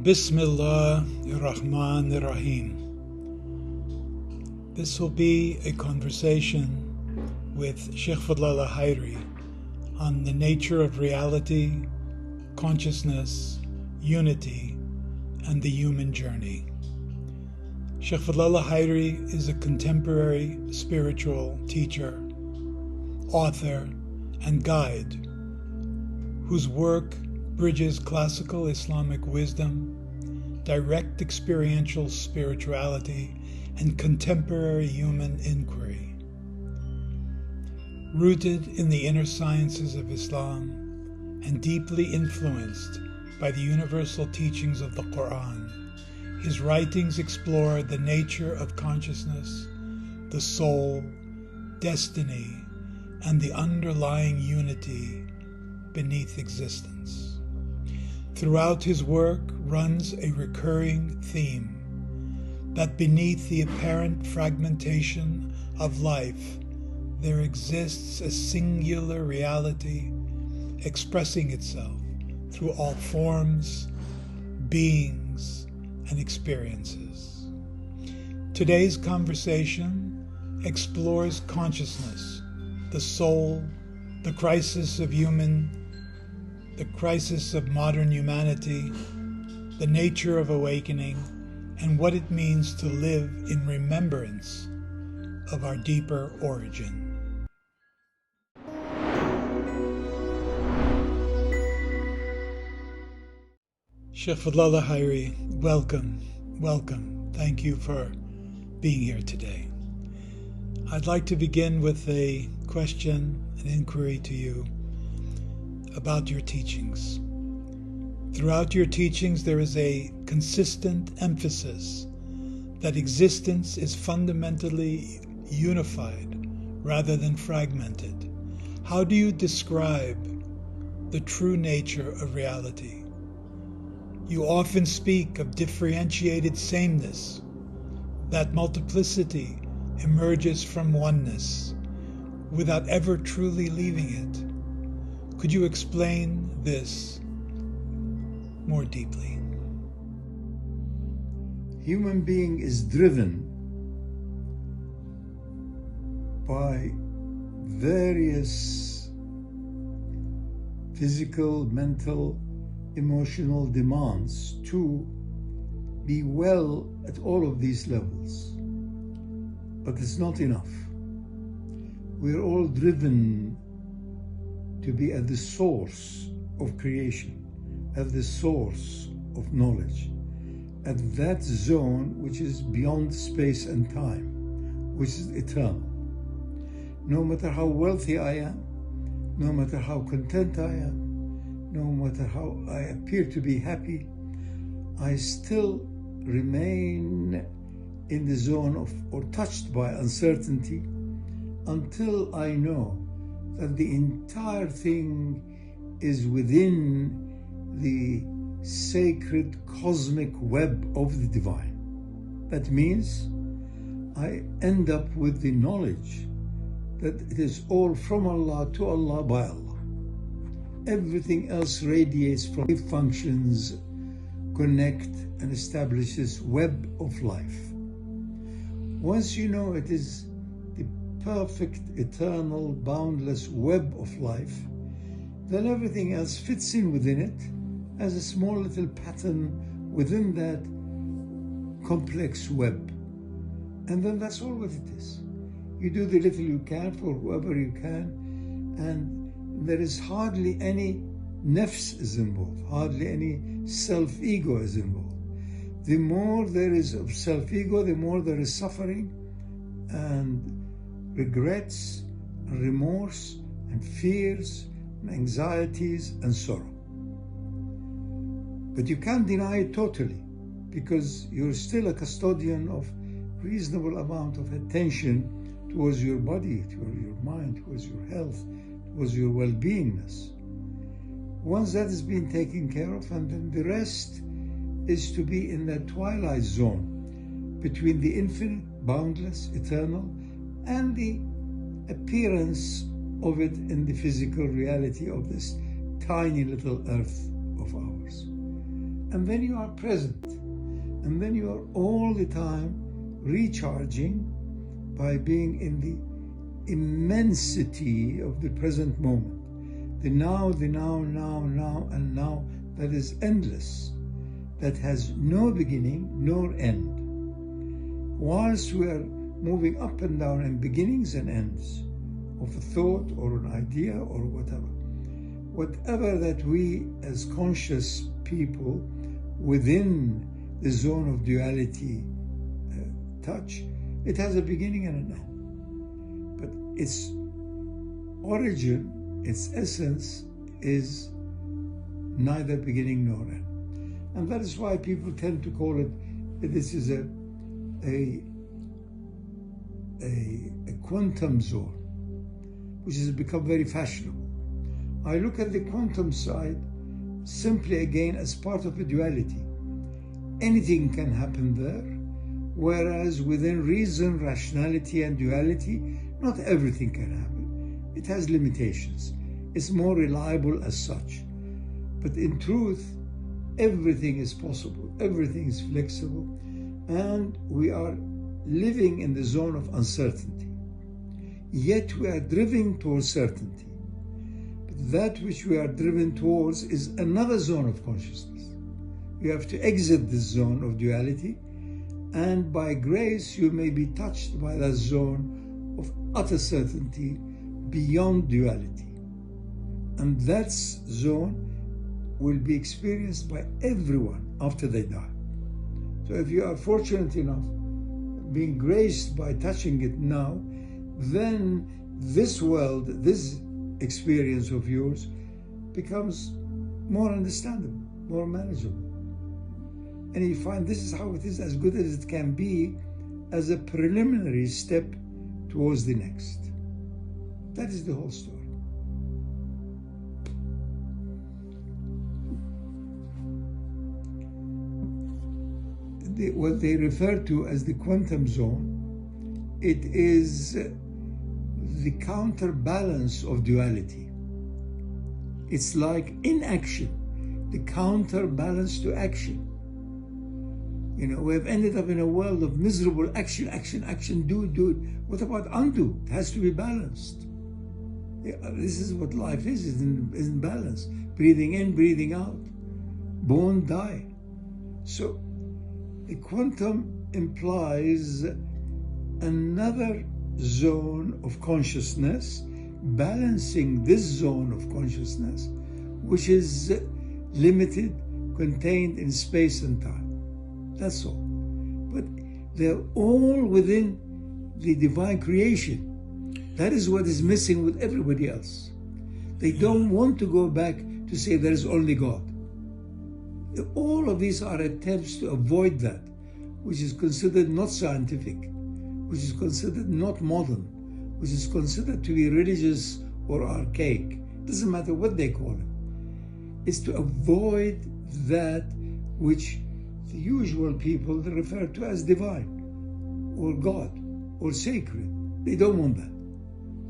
Bismillah ar-Rahman ar-Rahim. This will be a conversation with Shaykh Fadhlalla Haeri on the nature of reality, consciousness, unity, and the human journey. Shaykh Fadhlalla Haeri is a contemporary spiritual teacher, author, and guide whose work bridges classical Islamic wisdom, direct experiential spirituality, and contemporary human inquiry. Rooted in the inner sciences of Islam and deeply influenced by the universal teachings of the Quran, his writings explore the nature of consciousness, the soul, destiny, and the underlying unity beneath existence. Throughout his work runs a recurring theme that beneath the apparent fragmentation of life, there exists a singular reality expressing itself through all forms, beings, and experiences. Today's conversation explores consciousness, the soul, the crisis of modern humanity, the nature of awakening, and what it means to live in remembrance of our deeper origin. Shaykh Fadhlalla Haeri, welcome. Thank you for being here today. I'd like to begin with a question, an inquiry to you about your teachings. Throughout your teachings, there is a consistent emphasis that existence is fundamentally unified rather than fragmented. How do you describe the true nature of reality? You often speak of differentiated sameness, that multiplicity emerges from oneness without ever truly leaving it. Could you explain this more deeply? Human being is driven by various physical, mental, emotional demands to be well at all of these levels. But it's not enough. We're all driven to be at the source of creation, at the source of knowledge, at that zone which is beyond space and time, which is eternal. No matter how wealthy I am, no matter how content I am, no matter how I appear to be happy, I still remain in the zone of, or touched by uncertainty, until I know that the entire thing is within the sacred cosmic web of the divine. That means I end up with the knowledge that it is all from Allah to Allah by Allah. Everything else radiates from it, functions, connect, and establish this web of life. Once you know it is the perfect, eternal, boundless web of life, then everything else fits in within it as a small little pattern within that complex web. And then that's all what it is. You do the little you can for whoever you can, and there is hardly any nafs is involved, hardly any self-ego is involved. The more there is of self-ego, the more there is suffering and regrets and remorse and fears and anxieties and sorrow. But you can't deny it totally, because you're still a custodian of reasonable amount of attention towards your body, towards your mind, towards your health, towards your well-beingness. Once that has been taken care of, and then the rest is to be in that twilight zone between the infinite, boundless, eternal, and the appearance of it in the physical reality of this tiny little earth of ours. and then you are present, and then you are all the time recharging by being in the immensity of the present moment. The now, and now that is endless, that has no beginning nor end. Whilst we are moving up and down in beginnings and ends of a thought or an idea or whatever that we as conscious people within the zone of duality touch, it has a beginning and an end. But its origin, its essence is neither beginning nor end. And that is why people tend to call it, this is a quantum zone, which has become very fashionable. I look at the quantum side simply again as part of a duality. Anything can happen there, whereas within reason, rationality, and duality, not everything can happen. It has limitations. It's more reliable as such. But in truth, everything is possible, everything is flexible, and we are living in the zone of uncertainty. Yet we are driven towards certainty. But that which we are driven towards is another zone of consciousness. You have to exit this zone of duality, and by grace you may be touched by that zone of utter certainty beyond duality. And that zone will be experienced by everyone after they die. So if you are fortunate enough, being graced by touching it now, then this world, this experience of yours becomes more understandable, more manageable. And you find this is how it is, as good as it can be, as a preliminary step towards the next. That is the whole story. What they refer to as the quantum zone, it is the counterbalance of duality. It's like inaction, the counterbalance to action. You know, we have ended up in a world of miserable action, do it. What about undo? It has to be balanced. Yeah, this is what life is in balance. Breathing in, breathing out. Born, die. So the quantum implies another zone of consciousness, balancing this zone of consciousness, which is limited, contained in space and time. That's all. But they're all within the divine creation. That is what is missing with everybody else. They don't want to go back to say there is only God. All of these are attempts to avoid that, which is considered not scientific, which is considered not modern, which is considered to be religious or archaic. It doesn't matter what they call it. It's to avoid that which the usual people refer to as divine or God or sacred. They don't want that.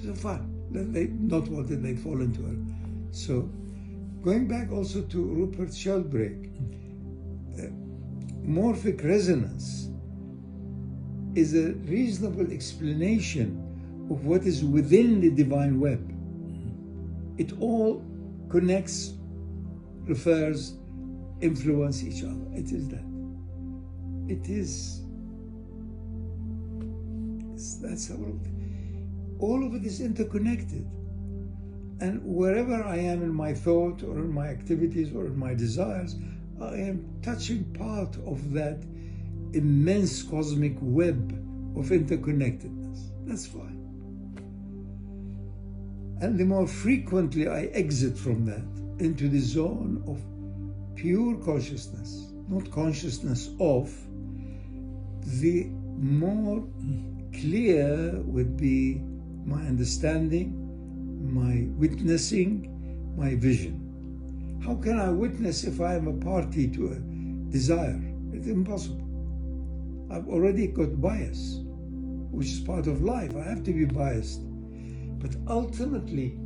So fine. They not want it, they fall into it. So going back also to Rupert Sheldrake, morphic resonance is a reasonable explanation of what is within the divine web. It all connects, refers, influence each other. It is that. It is. That's how all of it is interconnected. And wherever I am in my thought or in my activities or in my desires, I am touching part of that immense cosmic web of interconnectedness. That's fine. And the more frequently I exit from that into the zone of pure consciousness, not consciousness of, the more clear would be my understanding, my witnessing, my vision. How can I witness if I am a party to a desire? It's impossible. I've already got bias, which is part of life. I have to be biased. But ultimately,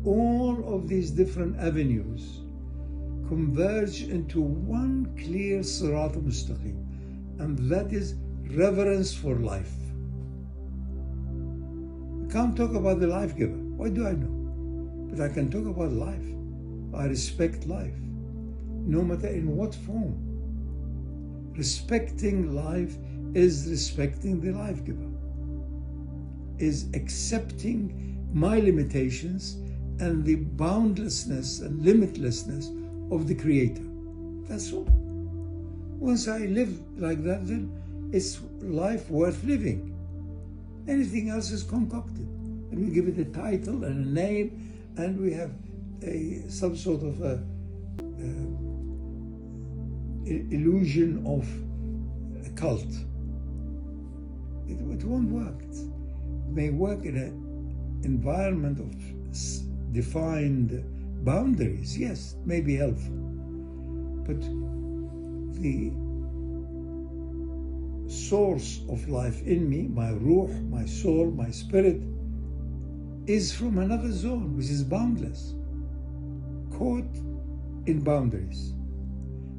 all of these different avenues converge into one clear Sirat al-Mustaqim, and that is reverence for life. I can't talk about the life giver. Why do I know? But I can talk about life. I respect life, no matter in what form. Respecting life is respecting the life giver, is accepting my limitations and the boundlessness and limitlessness of the Creator. That's all. Once I live like that, then it's life worth living. Anything else is concocted, and we give it a title and a name, and we have some sort of a illusion of a cult. It won't work. It may work in an environment of defined boundaries. Yes, it may be helpful. But the source of life in me, my ruh, my soul, my spirit, is from another zone, which is boundless, caught in boundaries.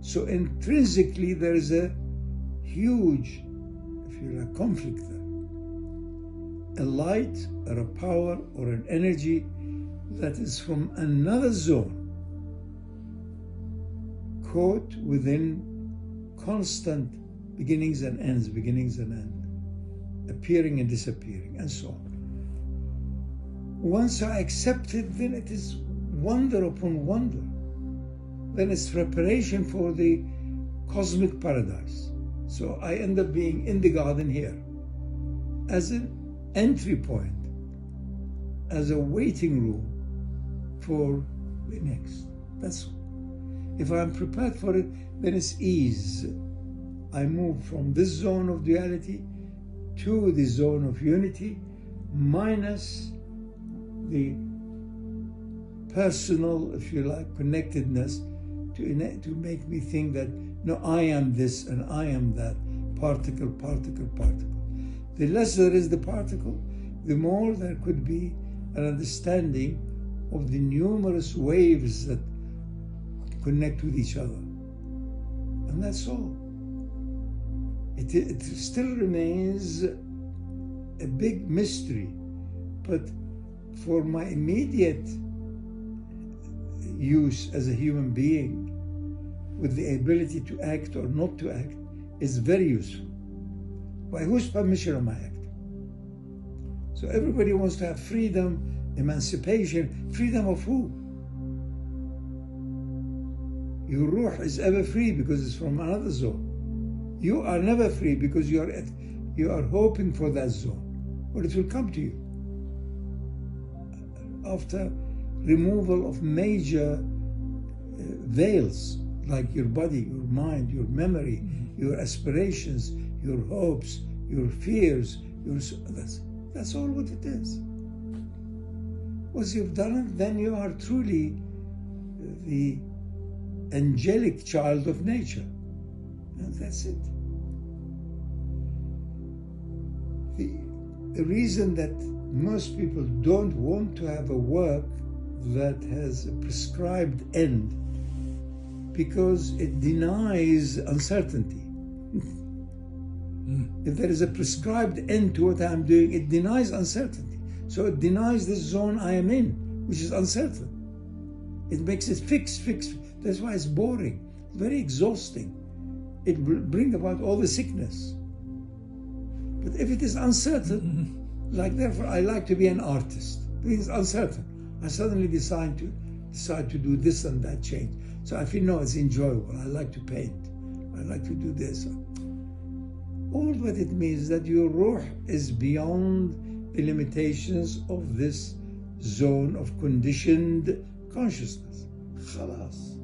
So intrinsically there is a huge, if you like, conflict there. A light or a power or an energy that is from another zone, caught within constant beginnings and ends, appearing and disappearing, and so on. Once I accept it, then it is wonder upon wonder. Then it's preparation for the cosmic paradise. So I end up being in the garden here as an entry point, as a waiting room for the next. That's all. If I'm prepared for it, then it's ease. I move from this zone of duality to the zone of unity, minus the personal, if you like, connectedness to make me think that, no, I am this and I am that, particle. The less there is the particle, the more there could be an understanding of the numerous waves that connect with each other. And that's all. It still remains a big mystery, but for my immediate use as a human being, with the ability to act or not to act, is very useful. By whose permission am I acting? So everybody wants to have freedom, emancipation. Freedom of who? Your ruh is ever free because it's from another zone. You are never free because you are hoping for that zone. But it will come to you after removal of major veils, like your body, your mind, your memory, your aspirations, your hopes, your fears. That's all what it is. Once you've done it, then you are truly the angelic child of nature. And that's it. The reason that most people don't want to have a work that has a prescribed end, because it denies uncertainty. If there is a prescribed end to what I'm doing, it denies uncertainty. So it denies the zone I am in, which is uncertain. It makes it fixed. That's why it's boring, very exhausting. It will bring about all the sickness. But if it is uncertain, like therefore I like to be an artist. It's uncertain. I suddenly decide to do this and that change. So I feel, no, it's enjoyable. I like to paint. I like to do this. All what it means is that your ruh is beyond the limitations of this zone of conditioned consciousness. Khalas.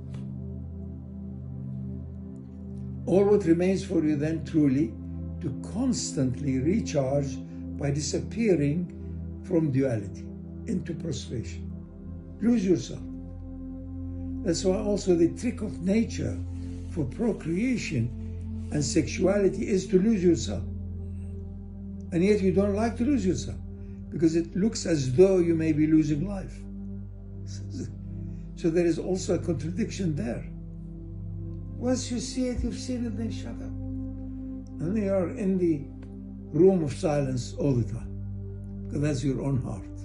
All what remains for you then truly to constantly recharge by disappearing from duality into prostration. Lose yourself. That's why also the trick of nature for procreation and sexuality is to lose yourself. And yet you don't like to lose yourself because it looks as though you may be losing life. So there is also a contradiction there. Once you see it, you've seen it, then shut up. And you are in the room of silence all the time, because that's your own heart.